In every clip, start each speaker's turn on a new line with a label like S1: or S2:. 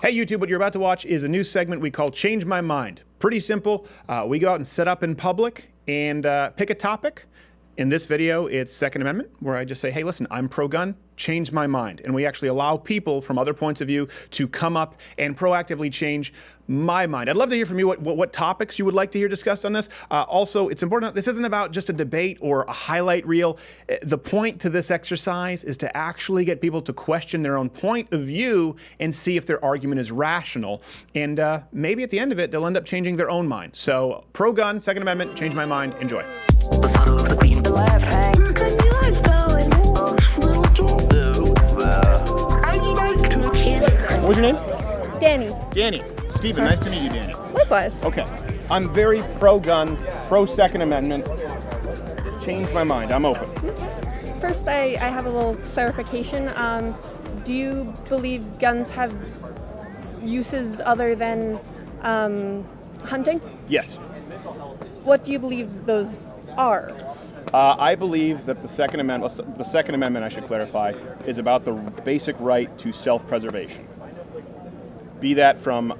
S1: Hey YouTube, what you're about to watch is a new segment we call Change My Mind. Pretty simple. We go out and set up in public and pick a topic. In this video, it's Second Amendment, where I just say, hey, listen, I'm pro-gun, change my mind. And we actually allow people from other points of view to come up and proactively change my mind. I'd love to hear from you what topics you would like to hear discussed on this. Also, it's important, this isn't about just a debate or a highlight reel. The point to this exercise is to actually get people to question their own point of view and see if their argument is rational. And maybe at the end of it, they'll end up changing their own mind. So, pro-gun, Second Amendment, change my mind, enjoy. What's your name?
S2: Danny.
S1: Danny. Stephen, nice to meet you, Danny.
S2: Likewise.
S1: Okay. I'm very pro-gun, pro-Second Amendment. Change my mind. I'm open.
S2: First, I have a little clarification. Do you believe guns have uses other than hunting?
S1: Yes.
S2: What do you believe those are?
S1: I believe that the Second Amendment, I should clarify, is about the basic right to self-preservation. Be that from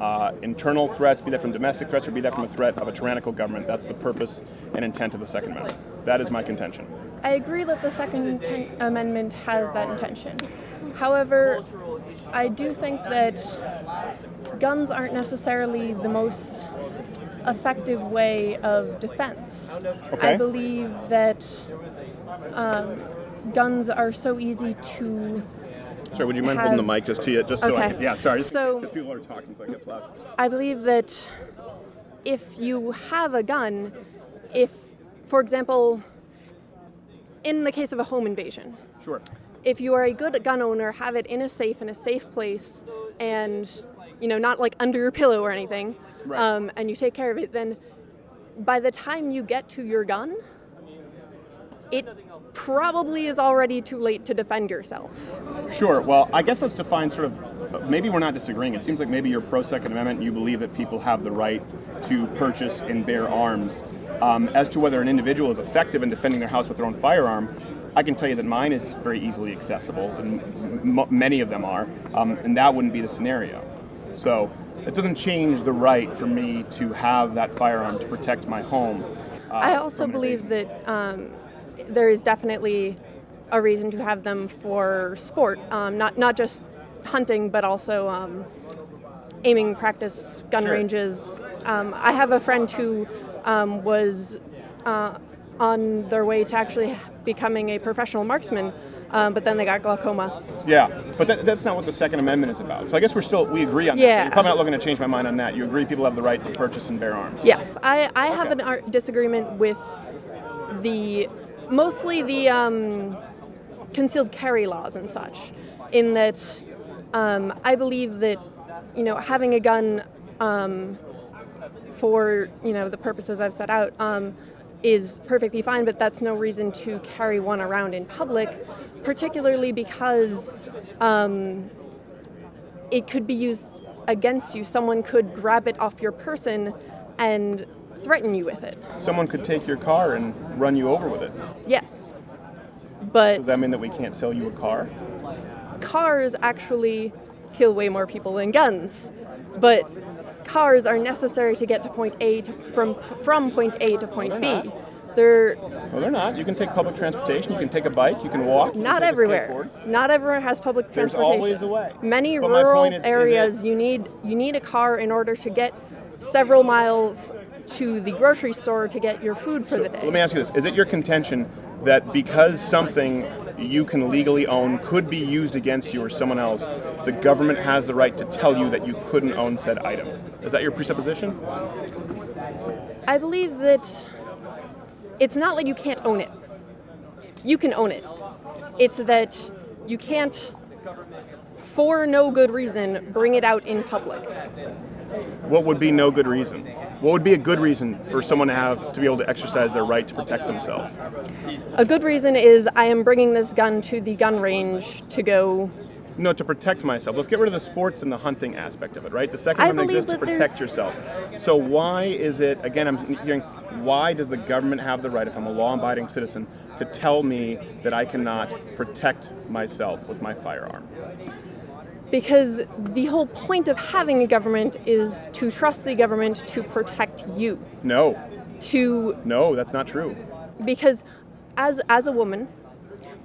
S1: internal threats, be that from domestic threats, or be that from a threat of a tyrannical government. That's the purpose and intent of the Second Amendment. That is my contention.
S2: I agree that the Second Amendment has that intention. However, I do think that guns aren't necessarily the most effective way of defense.
S1: Okay.
S2: I believe that guns are so easy to
S1: Sorry, would you mind holding the mic just to you? Just so I
S2: Okay.
S1: can, yeah, sorry.
S2: So-
S1: Just people are talking, so I get loud.
S2: I believe that if you have a gun, if, for example, in the case of a home invasion,
S1: Sure.
S2: if you are a good gun owner, have it in a safe place, and not like under your pillow or anything,
S1: Right.
S2: and you take care of it, then by the time you get to your gun, it probably is already too late to defend yourself.
S1: Sure. Well, I guess let's define sort of, maybe we're not disagreeing. It seems like maybe you're pro-Second Amendment and you believe that people have the right to purchase and bear arms. As to whether an individual is effective in defending their house with their own firearm, I can tell you that mine is very easily accessible, and many of them are, and that wouldn't be the scenario. So it doesn't change the right for me to have that firearm to protect my home.
S2: I also believe that there is definitely a reason to have them for sport, not just hunting, but also aiming practice, gun
S1: Sure.
S2: ranges. I have a friend who was on their way to actually becoming a professional marksman, but then they got glaucoma.
S1: Yeah, but that's not what the Second Amendment is about. So I guess we agree on that.
S2: Yeah.
S1: You're probably not looking to change my mind on that. You agree people have the right to purchase and bear arms.
S2: Yes, I have an disagreement with mostly the concealed carry laws and such, in that I believe that having a gun for the purposes I've set out is perfectly fine, but that's no reason to carry one around in public, particularly because it could be used against you. Someone could grab it off your person and threaten you with it.
S1: Someone could take your car and run you over with it.
S2: Yes, but
S1: Does that mean that we can't sell you a car?
S2: cars actually kill way more people than guns, but cars are necessary to get to point A from point A to point B. They're
S1: No, they're not. You can take public transportation. You can take a bike. You can walk. You
S2: not
S1: can take a
S2: everywhere.
S1: skateboard.
S2: Not everywhere has public
S1: There's
S2: transportation.
S1: always a way.
S2: Many
S1: But my
S2: rural
S1: point is
S2: areas, you need a car in order to get several miles to the grocery store to get your food for the day.
S1: Let me ask you this. Is it your contention that because something you can legally own could be used against you or someone else, the government has the right to tell you that you couldn't own said item? Is that your presupposition?
S2: I believe that it's not like you can't own it. You can own it. It's that you can't, for no good reason, bring it out in public.
S1: What would be no good reason? What would be a good reason for someone to be able to exercise their right to protect themselves?
S2: A good reason is I am bringing this gun to the gun range to go.
S1: No, to protect myself. Let's get rid of the sports and the hunting aspect of it, right? The Second
S2: I
S1: Amendment
S2: believe
S1: exists to
S2: that
S1: protect
S2: there's-
S1: yourself. So why is it, again, I'm hearing, why does the government have the right, if I'm a law-abiding citizen, to tell me that I cannot protect myself with my firearm?
S2: Because the whole point of having a government is to trust the government to protect you.
S1: No,
S2: To
S1: that's not true.
S2: because as a woman,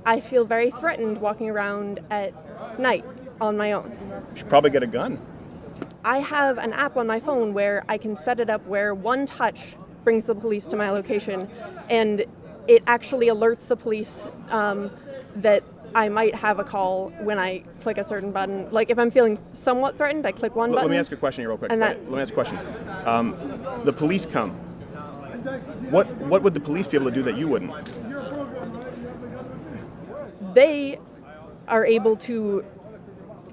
S2: I feel very threatened walking around at night on my own.
S1: You should probably get a gun.
S2: I have an app on my phone where I can set it up where one touch brings the police to my location, and it actually alerts the police that I might have a call when I click a certain button. Like if I'm feeling somewhat threatened, I click one button.
S1: Let me ask you a question here real quick.
S2: And
S1: Let me ask you a question. The police come. What would the police be able to do that you wouldn't?
S2: They are able to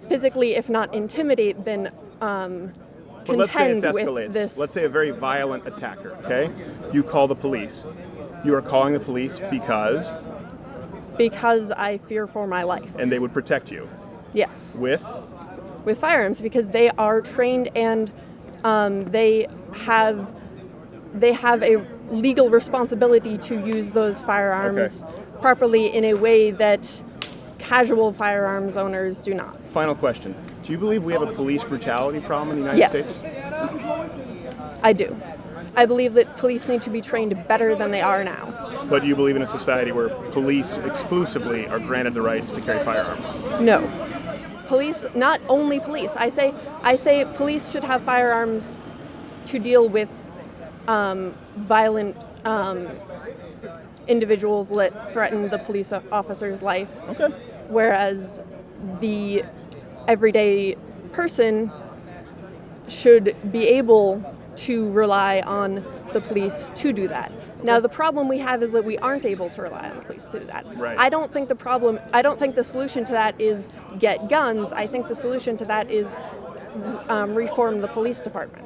S2: physically, if not intimidate, then
S1: But let's say it
S2: contend with
S1: escalates.
S2: this.
S1: Let's say a very violent attacker, okay? You call the police. You are calling the police
S2: Because I fear for my life.
S1: and they would protect you
S2: Yes.
S1: with
S2: With firearms, because they are trained and they have a legal responsibility to use those firearms properly in a way that casual firearms owners do not.
S1: Final question. Do you believe we have a police brutality problem in the United
S2: Yes.
S1: States?
S2: I do. I believe that police need to be trained better than they are now.
S1: But do you believe in a society where police exclusively are granted the rights to carry firearms?
S2: No. Police, not only police. I say police should have firearms to deal with violent individuals that threaten the police officer's life,
S1: Okay.
S2: whereas the everyday person should be able to rely on the police to do that. Now the problem we have is that we aren't able to rely on the police to do that.
S1: Right.
S2: I don't think the solution to that is get guns. I think the solution to that is reform the police department.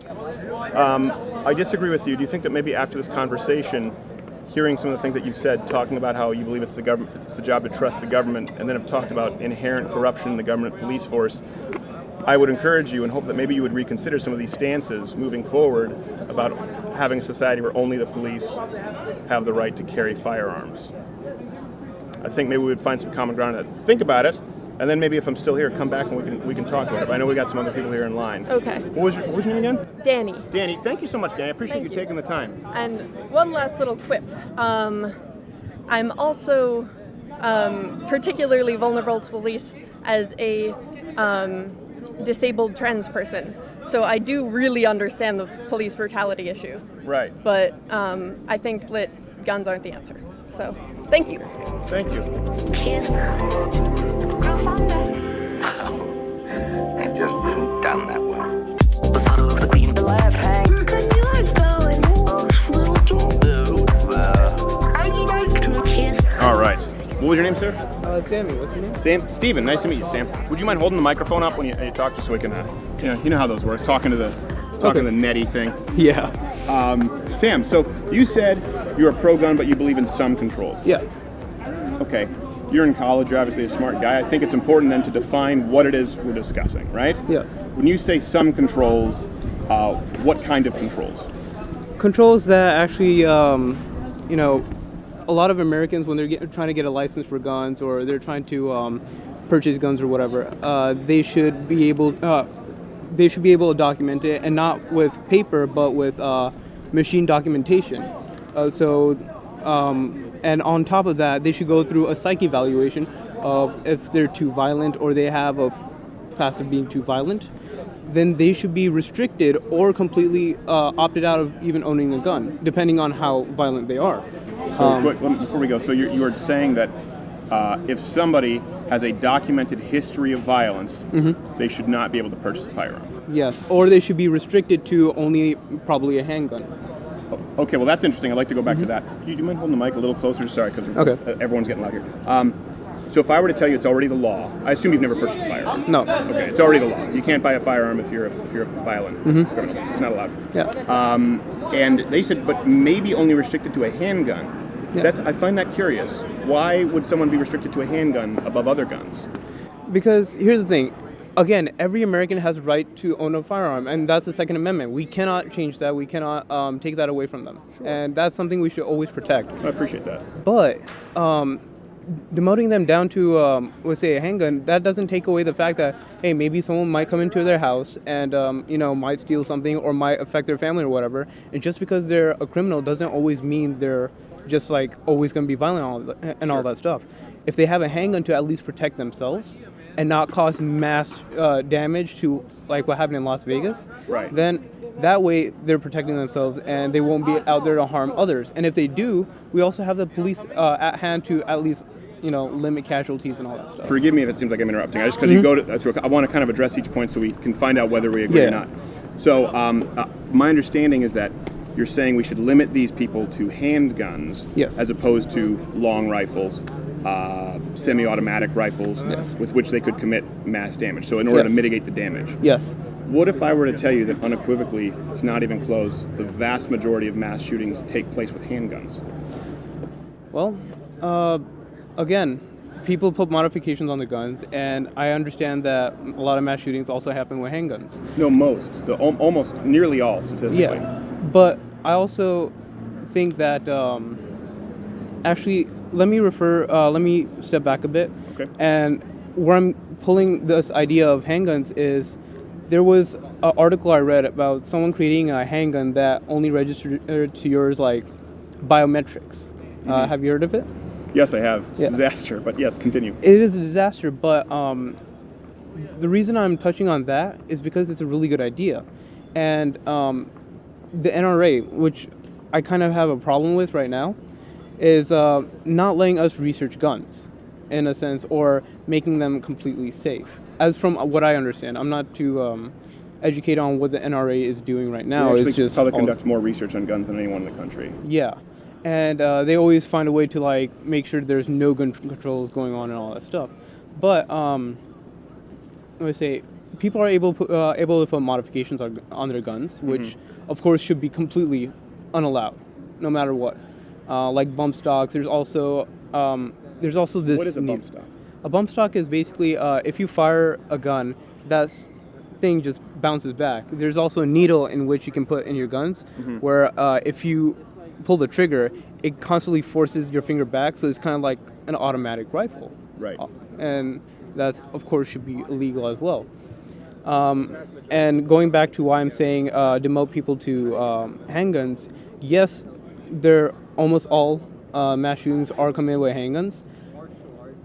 S1: I disagree with you. Do you think that maybe after this conversation, hearing some of the things that you said, talking about how you believe it's the job to trust the government, and then have talked about inherent corruption in the government police force, I would encourage you and hope that maybe you would reconsider some of these stances moving forward about having a society where only the police have the right to carry firearms. I think maybe we would find some common ground on that. Think about it, and then maybe if I'm still here, come back and we can talk about it. But I know we got some other people here in line.
S2: Okay.
S1: What was your name again?
S2: Danny.
S1: Danny. Thank you so much, Danny. I appreciate
S2: Thank
S1: you
S2: you.
S1: taking the time.
S2: And one last little quip. I'm also particularly vulnerable to police as a disabled trans person. So I do really understand the police brutality issue.
S1: Right.
S2: But I think that guns aren't the answer. So thank you.
S1: Thank you.
S3: Cheers.
S4: It just isn't done that well.
S3: The son of the queen of the left hand. Could you like going? I'd like to kiss.
S1: All right. What was your name, sir?
S5: Sammy, what's your name?
S1: Sam. Steven. Nice to meet you, Sam. Would you mind holding the microphone up when you talk, just so we can, you know how those work, talking to the netty thing.
S5: Yeah.
S1: Sam. So you said you're a pro-gun, but you believe in some controls.
S5: Yeah.
S1: Okay. You're in college. You're obviously a smart guy. I think it's important then to define what it is we're discussing, right?
S5: Yeah.
S1: When you say some controls, what kind of controls?
S5: Controls that actually, a lot of Americans, when they're trying to get a license for guns or they're trying to purchase guns or whatever, they should be able to document it, and not with paper, but with machine documentation. And on top of that, they should go through a psych evaluation of if they're too violent or they have a past of being too violent. Then they should be restricted or completely opted out of even owning a gun, depending on how violent they are.
S1: So quick, before we go, so you're saying that if somebody has a documented history of violence, they should not be able to purchase a firearm.
S5: Yes, or they should be restricted to only probably a handgun.
S1: Okay, well that's interesting. I'd like to go back to that. Do you mind holding the mic a little closer? Sorry, because everyone's getting loud here. So if I were to tell you it's already the law, I assume you've never purchased a firearm.
S5: No.
S1: Okay, it's already the law. You can't buy a firearm if you're a violent criminal. It's not allowed.
S5: Yeah.
S1: And they said, but maybe only restricted to a handgun.
S5: Yeah.
S1: I find that curious. Why would someone be restricted to a handgun above other guns?
S5: Because here's the thing. Again, every American has the right to own a firearm, and that's the Second Amendment. We cannot change that. We cannot take that away from them. Sure. And that's something we should always protect.
S1: I appreciate that.
S5: But demoting them down to, let's say, a handgun, that doesn't take away the fact that, hey, maybe someone might come into their house and, might steal something or might affect their family or whatever. And just because they're a criminal doesn't always mean they're just like always going to be violent and all that stuff. If they have a handgun to at least protect themselves and not cause mass damage to like what happened in Las Vegas,
S1: Right.
S5: then that way they're protecting themselves and they won't be out there to harm others. And if they do, we also have the police at hand to at least limit casualties and all that stuff.
S1: Forgive me if it seems like I'm interrupting. I just because you go to, I want to kind of address each point so we can find out whether we agree
S5: Yeah.
S1: or not. So my understanding is that you're saying we should limit these people to handguns,
S5: Yes.
S1: as opposed to long rifles, semi-automatic rifles,
S5: Yes.
S1: with which they could commit mass damage. So in order to
S5: Yes.
S1: mitigate the damage.
S5: Yes.
S1: What if I were to tell you that unequivocally, it's not even close, the vast majority of mass shootings take place with handguns?
S5: Well, again, people put modifications on the guns, and I understand that a lot of mass shootings also happen with handguns.
S1: No, most. Almost nearly all, statistically.
S5: Yeah, but I also think that actually, let me step back a bit.
S1: Okay.
S5: And where I'm pulling this idea of handguns is there was an article I read about someone creating a handgun that only registered to yours like biometrics. Have you heard of it?
S1: Yes, I have. It's
S5: Yeah.
S1: a disaster, but yes, continue.
S5: It is a disaster, but the reason I'm touching on that is because it's a really good idea. And the NRA, which I kind of have a problem with right now, is not letting us research guns, in a sense, or making them completely safe. As from what I understand, I'm not too educated on what the NRA is doing right now.
S1: Actually,
S5: It's just
S1: probably conduct more research on guns than anyone in the country.
S5: yeah, and they always find a way to like make sure there's no gun controls going on and all that stuff. But let me say, people are able to put modifications on their guns, which of course should be completely unallowed, no matter what. Like bump stocks. There's also this.
S1: What is a bump stock?
S5: A bump stock is basically if you fire a gun, that thing just bounces back. There's also a needle in which you can put in your guns, where if you pull the trigger, it constantly forces your finger back, so it's kind of like an automatic rifle.
S1: Right.
S5: And that's, of course, should be illegal as well. And going back to why I'm saying demote people to handguns, yes, they're almost all mass shootings are committed with handguns.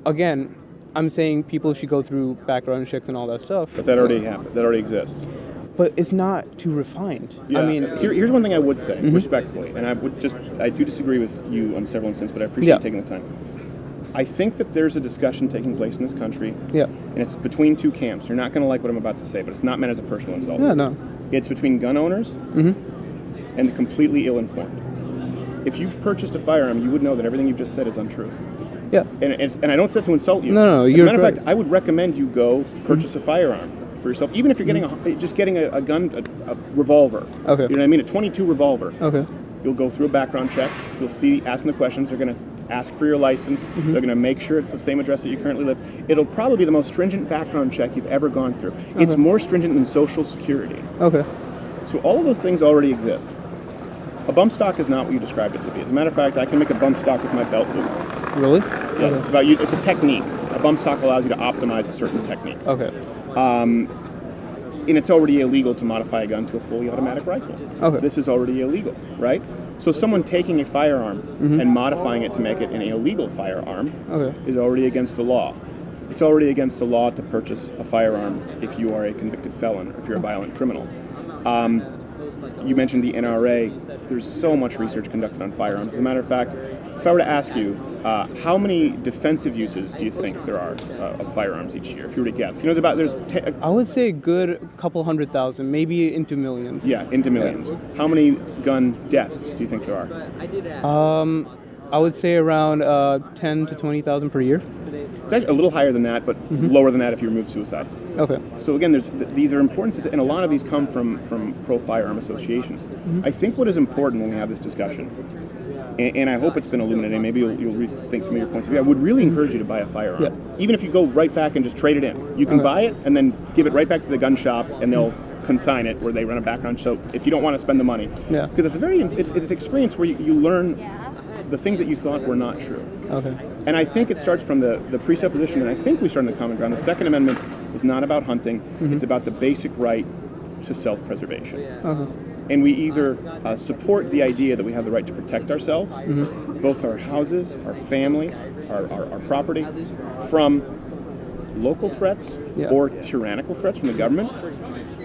S5: Again, I'm saying people should go through background checks and all that stuff.
S1: But that already happened. That already exists.
S5: But it's not too refined.
S1: Yeah.
S5: I mean,
S1: here's one thing I would say, respectfully, and I do disagree with you on several instances, but I appreciate
S5: Yeah.
S1: you taking the time. I think that there's a discussion taking place in this country,
S5: yeah.
S1: and it's between two camps. You're not going to like what I'm about to say, but it's not meant as a personal insult.
S5: Yeah, no.
S1: It's between gun owners and the completely ill-informed. If you've purchased a firearm, you would know that everything you've just said is untrue.
S5: Yeah.
S1: And I don't say that to insult you.
S5: No,
S1: As a
S5: you're
S1: matter of
S5: correct.
S1: fact, I would recommend you go purchase a firearm for yourself, even if you're getting a gun, a revolver.
S5: Okay.
S1: You know what I mean? A .22 revolver.
S5: Okay.
S1: You'll go through a background check. You'll see, asking the questions. They're going to ask for your license. They're going to make sure it's the same address that you currently live. It'll probably be the most stringent background check you've ever gone through. It's more stringent than Social Security.
S5: Okay.
S1: So all of those things already exist. A bump stock is not what you described it to be. As a matter of fact, I can make a bump stock with my belt loop.
S5: Really?
S1: Yes, it's about you. It's a technique. A bump stock allows you to optimize a certain technique.
S5: Okay.
S1: And it's already illegal to modify a gun to a fully automatic rifle.
S5: Okay.
S1: This is already illegal, right? So someone taking a firearm and modifying it to make it an illegal firearm
S5: Okay.
S1: is already against the law. It's already against the law to purchase a firearm if you are a convicted felon or if you're a violent criminal. You mentioned the NRA. There's so much research conducted on firearms. As a matter of fact, if I were to ask you, how many defensive uses do you think there are of firearms each year? If you were to guess,
S5: I would say a good couple 100,000, maybe into millions.
S1: into millions. How many gun deaths do you think there are?
S5: I would say around 10 to 20,000 per year.
S1: It's actually a little higher than that, but lower than that if you remove suicides.
S5: Okay.
S1: So again, these are important, and a lot of these come from pro-firearm associations. I think what is important when we have this discussion, and I hope it's been illuminating, maybe you'll rethink some of your points of view, I would really encourage you to buy a firearm.
S5: Yeah.
S1: Even if you go right back and just trade it in. You can buy it and then give it right back to the gun shop, and they'll consign it where they run a background check if you don't want to spend the money.
S5: Yeah.
S1: Because it's an experience where you learn the things that you thought were not true.
S5: Okay.
S1: And I think it starts from the presupposition, and I think we start in the common ground. The Second Amendment is not about hunting. It's about the basic right to self-preservation. And we either support the idea that we have the right to protect ourselves, both our houses, our families, our property, from local threats or tyrannical threats from the government.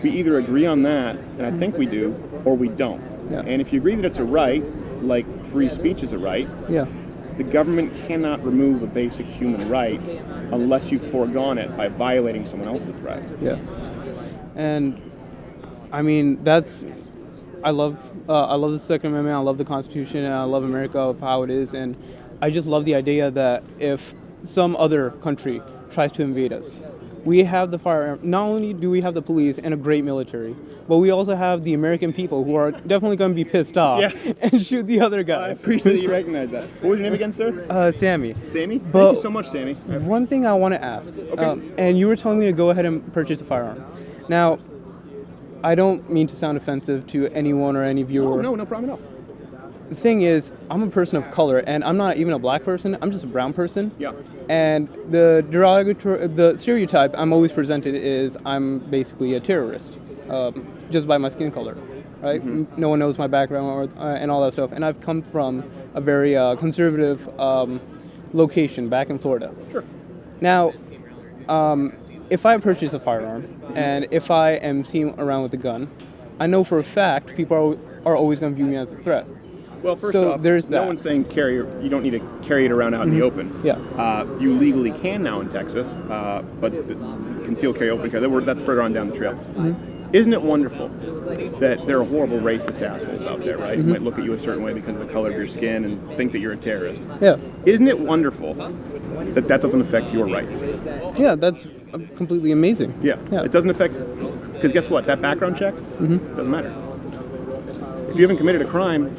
S1: We either agree on that, and I think we do, or we don't. And if you agree that it's a right, like free speech is a right, the government cannot remove a basic human right unless you've foregone it by violating someone else's right.
S5: And I mean, I love the Second Amendment. I love the Constitution, and I love America of how it is. And I just love the idea that if some other country tries to invade us, we have the firearm. Not only do we have the police and a great military, but we also have the American people who are definitely going to be pissed off and shoot the other
S1: I
S5: guys.
S1: appreciate that you recognize that. What was your name again, sir?
S5: Sammy.
S1: Sammy?
S5: But-
S1: Thank you so much, Sammy.
S5: One thing I want to ask, and you were telling me to go ahead and purchase a firearm. Now, I don't mean to sound offensive to anyone or any viewer.
S1: No problem at all.
S5: The thing is, I'm a person of color, and I'm not even a black person. I'm just a brown person.
S1: Yeah.
S5: And the stereotype I'm always presented is I'm basically a terrorist, just by my skin color, right? No one knows my background and all that stuff. And I've come from a very conservative location back in Florida.
S1: Sure.
S5: Now, if I purchase a firearm and if I am seen around with a gun, I know for a fact people are always going to view me as a threat.
S1: Well, first
S5: So
S1: off,
S5: there's
S1: no
S5: that.
S1: one's saying you don't need to carry it around out in the open.
S5: Yeah.
S1: You legally can now in Texas, but concealed carry, open carry, that's further on down the trail. Isn't it wonderful that there are horrible racist assholes out there, right? Who might look at you a certain way because of the color of your skin and think that you're a terrorist.
S5: Yeah.
S1: Isn't it wonderful that that doesn't affect your rights?
S5: Yeah, that's completely amazing.
S1: Yeah. It doesn't affect, because guess what? That background check doesn't matter. If you haven't committed a crime,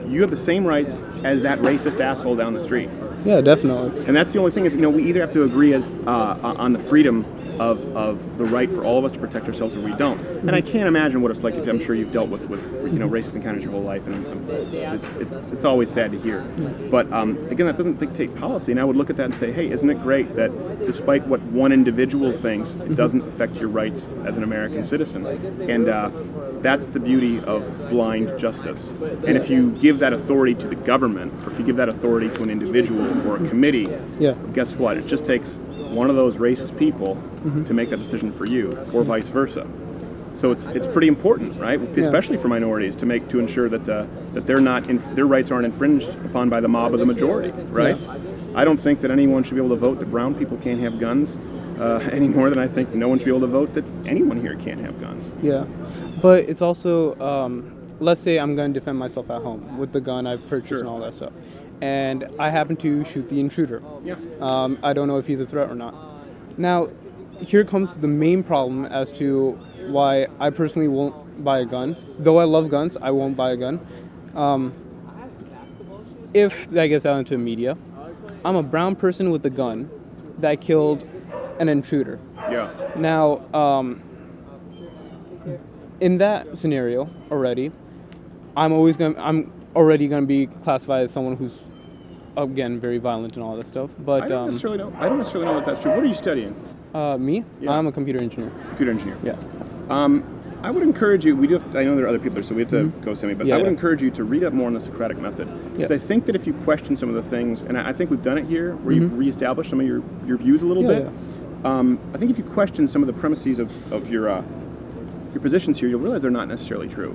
S1: you have the same rights as that racist asshole down the street.
S5: Yeah, definitely.
S1: And that's the only thing is, we either have to agree on the freedom of the right for all of us to protect ourselves, or we don't. And I can't imagine what it's like. If I'm sure you've dealt with racist encounters your whole life, and it's always sad to hear. But again, that doesn't dictate policy. And I would look at that and say, hey, isn't it great that despite what one individual thinks, it doesn't affect your rights as an American citizen? And that's the beauty of blind justice. And if you give that authority to the government, or if you give that authority to an individual or a committee, guess what? It just takes one of those racist people to make that decision for you, or vice versa. So it's pretty important, right? Especially for minorities, to ensure that that their rights aren't infringed upon by the mob of the majority, right? I don't think that anyone should be able to vote that brown people can't have guns any more than I think no one should be able to vote that anyone here can't have guns.
S5: Yeah, but it's also, let's say I'm going to defend myself at home with the gun I've purchased and all that stuff, and I happen to shoot the intruder.
S1: Yeah.
S5: I don't know if he's a threat or not. Now, here comes the main problem as to why I personally won't buy a gun. Though I love guns, I won't buy a gun. If that gets out into the media, I'm a brown person with a gun that killed an intruder.
S1: Yeah.
S5: Now, in that scenario already, I'm already gonna be classified as someone who's, again, very violent and all that stuff. But
S1: I don't necessarily know if that's true. What are you studying?
S5: Me,
S1: Yeah.
S5: I'm a computer engineer.
S1: Computer engineer.
S5: Yeah.
S1: I would encourage you, I know there are other people there, so we have to go, Sammy, but I would encourage you to read up more on the Socratic method. Because I think that if you question some of the things, and I think we've done it here, where you've reestablished some of your views a little bit, I think if you question some of the premises of your positions here, you'll realize they're not necessarily true.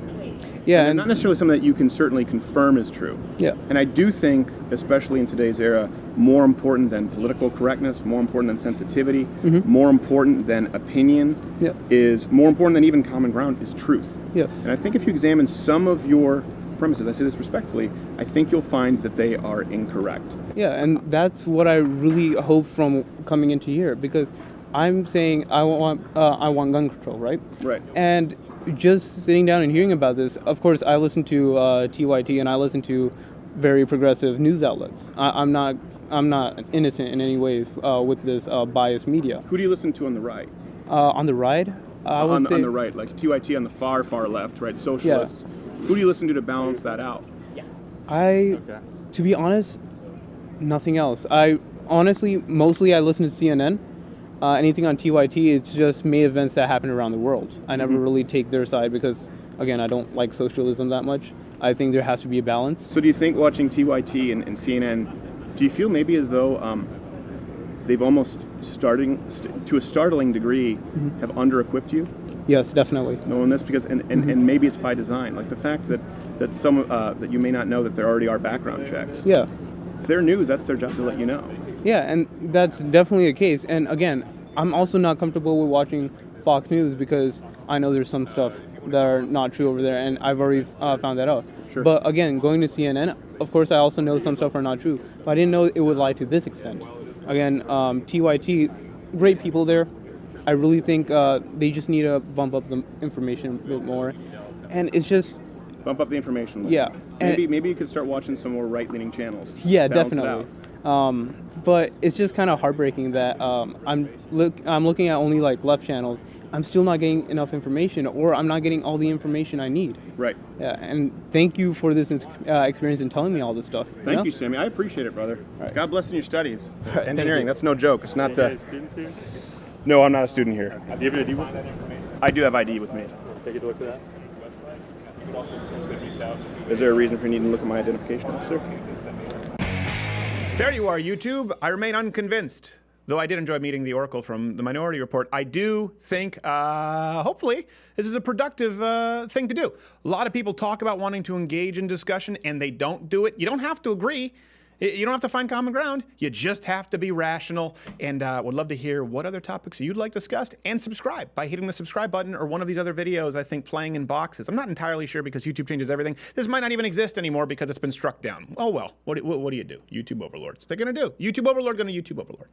S5: Yeah,
S1: And
S5: and
S1: not necessarily something that you can certainly confirm is true.
S5: yeah,
S1: And I do think, especially in today's era, more important than political correctness, more important than sensitivity, more important than opinion,
S5: Yeah.
S1: is more important than even common ground is truth.
S5: yes,
S1: And I think if you examine some of your premises, I say this respectfully, I think you'll find that they are incorrect.
S5: yeah, and that's what I really hope from coming into here, because I'm saying I want gun control, right?
S1: Right.
S5: And just sitting down and hearing about this, of course, I listen to TYT and I listen to very progressive news outlets. I'm not innocent in any ways with this biased media.
S1: Who do you listen to on the right?
S5: On the right, I would say
S1: On the right, like TYT on the far left, right? Socialists. Who do you listen to balance that out?
S5: to be honest, Nothing else. I honestly, mostly I listen to CNN. Anything on TYT is just May events that happen around the world. I never really take their side because, again, I don't like socialism that much. I think there has to be a balance.
S1: So do you think watching TYT and CNN, do you feel maybe as though they've almost to a startling degree have under-equipped you?
S5: Yes, definitely.
S1: Knowing this because and maybe it's by design, like the fact that some that you may not know that there already are background checks.
S5: Yeah.
S1: If they're news, that's their job to let you know.
S5: Yeah, and that's definitely a case. And again, I'm also not comfortable with watching Fox News because I know there's some stuff that are not true over there, and I've already found that out.
S1: Sure.
S5: But again, going to CNN, of course, I also know some stuff are not true, but I didn't know it would lie to this extent. Again, TYT, great people there. I really think they just need to bump up the information a bit more, and it's just
S1: Bump up the information level.
S5: Yeah, and
S1: Maybe you could start watching some more right-leaning channels.
S5: yeah,
S1: Balance it
S5: definitely.
S1: out.
S5: But it's just kind of heartbreaking that I'm looking at only like left channels. I'm still not getting enough information, or I'm not getting all the information I need.
S1: Right.
S5: Yeah, and thank you for this experience and telling me all this stuff.
S1: Thank you, Sammy. I appreciate it, brother.
S5: right.
S1: God bless in your studies.
S5: right, thank
S1: Engineering,
S5: you.
S1: that's no joke. It's not.
S6: You guys students here?
S1: No, I'm not a student here.
S6: Do you have your ID with you?
S1: I do have ID with me.
S6: Take a look at that.
S1: Is there a reason for needing to look at my identification, officer? There you are, YouTube. I remain unconvinced. Though I did enjoy meeting the Oracle from the Minority Report, I do think, hopefully, this is a productive thing to do. A lot of people talk about wanting to engage in discussion, and they don't do it. You don't have to agree. You don't have to find common ground. You just have to be rational. And would love to hear what other topics you'd like discussed. And subscribe by hitting the subscribe button or one of these other videos, I think, playing in boxes. I'm not entirely sure because YouTube changes everything. This might not even exist anymore because it's been struck down. Oh well, what do you do? YouTube overlords. They're going to do. YouTube overlord going to YouTube overlord.